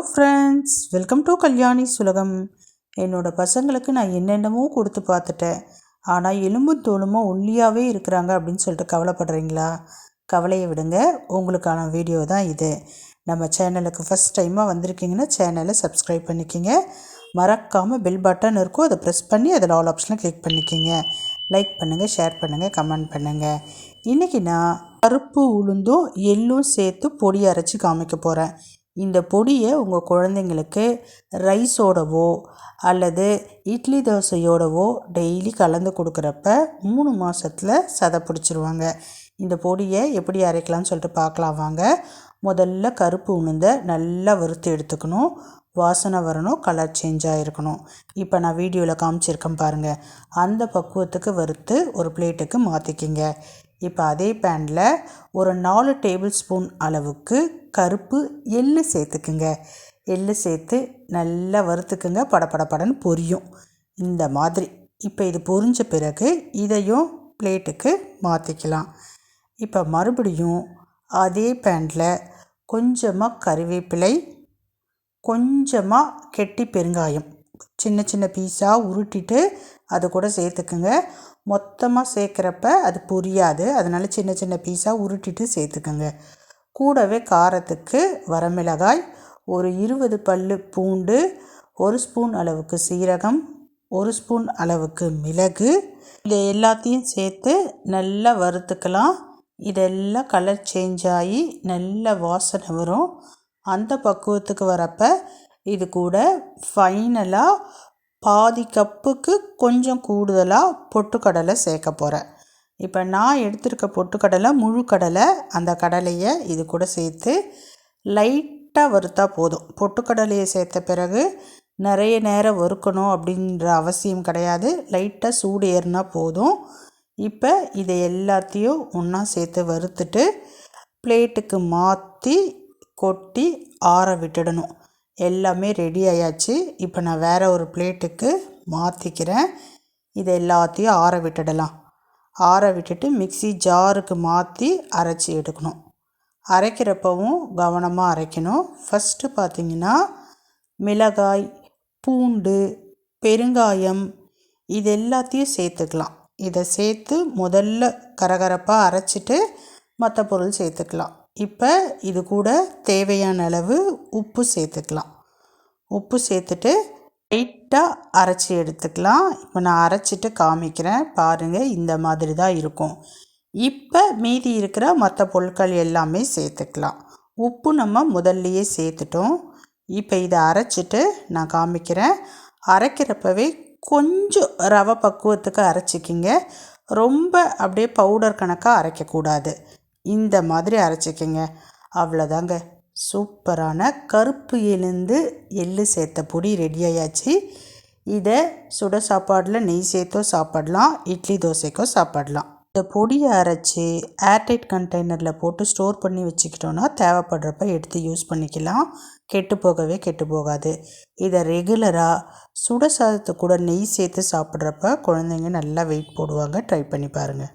Friends, welcome to Kalyani's உலகம். என்னோடய பசங்களுக்கு நான் என்னென்னமோ கொடுத்து பார்த்துட்டேன். ஆனால் எலும்பும் தோலுமா ஒல்லியாகவே இருக்கிறாங்க அப்படின்னு சொல்லிட்டு கவலைப்படுறீங்களா? கவலையை விடுங்க, உங்களுக்கான வீடியோ தான் இது. நம்ம சேனலுக்கு ஃபஸ்ட் டைமாக வந்திருக்கீங்கன்னா சேனலை சப்ஸ்கிரைப் பண்ணிக்கிங்க. மறக்காமல் பெல் பட்டன் இருக்கும், அதை ப்ரெஸ் பண்ணி அதில் ஆல் ஆப்ஷனில் கிளிக் பண்ணிக்கிங்க. லைக் பண்ணுங்கள், ஷேர் பண்ணுங்கள், கமெண்ட் பண்ணுங்கள். இன்றைக்கி நான் கருப்பு உளுந்தும் எள்ளும் சேர்த்து பொடி அரைச்சி காமிக்க போகிறேன். இந்த பொடியை உங்கள் குழந்தைங்களுக்கு ரைஸோடவோ அல்லது இட்லி தோசையோடவோ டெய்லி கலந்து கொடுக்குறப்ப 3 மாதத்தில் சதை பிடிச்சிருவாங்க. இந்த பொடியை எப்படி அரைக்கலாம்னு சொல்லிட்டு பார்க்கலாம் வாங்க. முதல்ல கருப்பு உளுந்தை நல்லா வறுத்து எடுத்துக்கணும். வாசனை வரணும், கலர் சேஞ்ச் ஆகிருக்கணும். இப்போ நான் வீடியோவில் காமிச்சிருக்கேன் பாருங்கள். அந்த பக்குவத்துக்கு வறுத்து ஒரு பிளேட்டுக்கு மாற்றிக்கிங்க. இப்போ அதே பேனில் ஒரு 4 டேபிள் ஸ்பூன் அளவுக்கு கருப்பு எள்ளு சேர்த்துக்குங்க. எள்ளு சேர்த்து நல்லா வறுத்துக்குங்க. படப்படன்னு பொரியும் இந்த மாதிரி. இப்போ இது பொரிஞ்ச பிறகு இதையும் பிளேட்டுக்கு மாற்றிக்கலாம். இப்போ மறுபடியும் அதே பேனில் கொஞ்சமாக கறிவேப்பிலை, கொஞ்சமாக கெட்டி பெருங்காயம் சின்ன சின்ன பீஸாக உருட்டிட்டு அது கூட சேர்த்துக்குங்க. மொத்தமாக சேர்க்குறப்ப அது பொரியாது, அதனால் சின்ன சின்ன பீஸாக உருட்டிட்டு சேர்த்துக்குங்க. கூடவே காரத்துக்கு வரமிளகாய், ஒரு 20 பல்லு பூண்டு, 1 ஸ்பூன் அளவுக்கு சீரகம், 1 ஸ்பூன் அளவுக்கு மிளகு, இதை எல்லாத்தையும் சேர்த்து நல்லா வறுத்துக்கலாம். இதெல்லாம் கலர் சேஞ்ச் ஆகி நல்ல வாசனை வரும். அந்த பக்குவத்துக்கு வரப்ப இது கூட ஃபைனலாக பாதி கப்புக்கு கொஞ்சம் கூடுதலாக பொட்டுக்கடலை சேர்க்க போகிறேன். இப்போ நான் எடுத்திருக்க பொட்டுக்கடலை முழு கடலை. அந்த கடலையை இது கூட சேர்த்து லைட்டாக வறுத்தா போதும். பொட்டுக்கடலையை சேர்த்த பிறகு நிறைய நேரம் வறுக்கணும் அப்படின்ற அவசியம் கிடையாது. லைட்டாக சூடு ஏறினா போதும். இப்போ இதை எல்லாத்தையும் ஒன்றா சேர்த்து வறுத்துட்டு பிளேட்டுக்கு மாற்றி கொட்டி ஆற விட்டுடணும். எல்லாமே ரெடி ஆயாச்சு. இப்போ நான் வேறு ஒரு பிளேட்டுக்கு மாற்றிக்கிறேன். இதை எல்லாத்தையும் ஆற விட்டுடலாம். ஆற விட்டுட்டு மிக்ஸி ஜாருக்கு மாற்றி அரைச்சி எடுக்கணும். அரைக்கிறப்பவும் கவனமாக அரைக்கணும். ஃபஸ்ட்டு பார்த்திங்கன்னா மிளகாய், பூண்டு, பெருங்காயம் இது எல்லாத்தையும் சேர்த்துக்கலாம். இதை சேர்த்து முதல்ல கரகரப்பாக அரைச்சிட்டு மற்ற பொருள் சேர்த்துக்கலாம். இப்போ இது கூட தேவையான அளவு உப்பு சேர்த்துக்கலாம். உப்பு சேர்த்துட்டு லைட்டாக அரைச்சி எடுத்துக்கலாம். இப்போ நான் அரைச்சிட்டு காமிக்கிறேன் பாருங்கள். இந்த மாதிரி தான் இருக்கும். இப்போ மீதி இருக்கிற மற்ற பொருட்கள் எல்லாமே சேர்த்துக்கலாம். உப்பு நம்ம முதல்லையே சேர்த்துட்டோம். இப்போ இதை அரைச்சிட்டு நான் காமிக்கிறேன். அரைக்கிறப்பவே கொஞ்சம் ரவை பக்குவத்துக்கு அரைச்சிக்கிங்க. ரொம்ப அப்படியே பவுடர் கணக்காக அரைக்கக்கூடாது. இந்த மாதிரி அரைச்சிக்கங்க. அவ்வளோதாங்க. சூப்பரான கருப்பு எள்ளு சேர்த்த பொடி ரெடி ஆயாச்சு. இதை சுட சாப்பாடில் நெய் சேர்த்தோ சாப்பிடலாம், இட்லி தோசைக்கோ சாப்பிடலாம். இந்த பொடியை அரைச்சி ஏர்டைட் கண்டெய்னரில் போட்டு ஸ்டோர் பண்ணி வச்சுக்கிட்டோன்னா தேவைப்படுறப்ப எடுத்து யூஸ் பண்ணிக்கலாம். கெட்டு போகாது. இதை ரெகுலராக சுட சாதத்தை கூட நெய் சேர்த்து சாப்பிட்றப்ப குழந்தைங்க நல்லா வெயிட் போடுவாங்க. ட்ரை பண்ணி பாருங்கள்.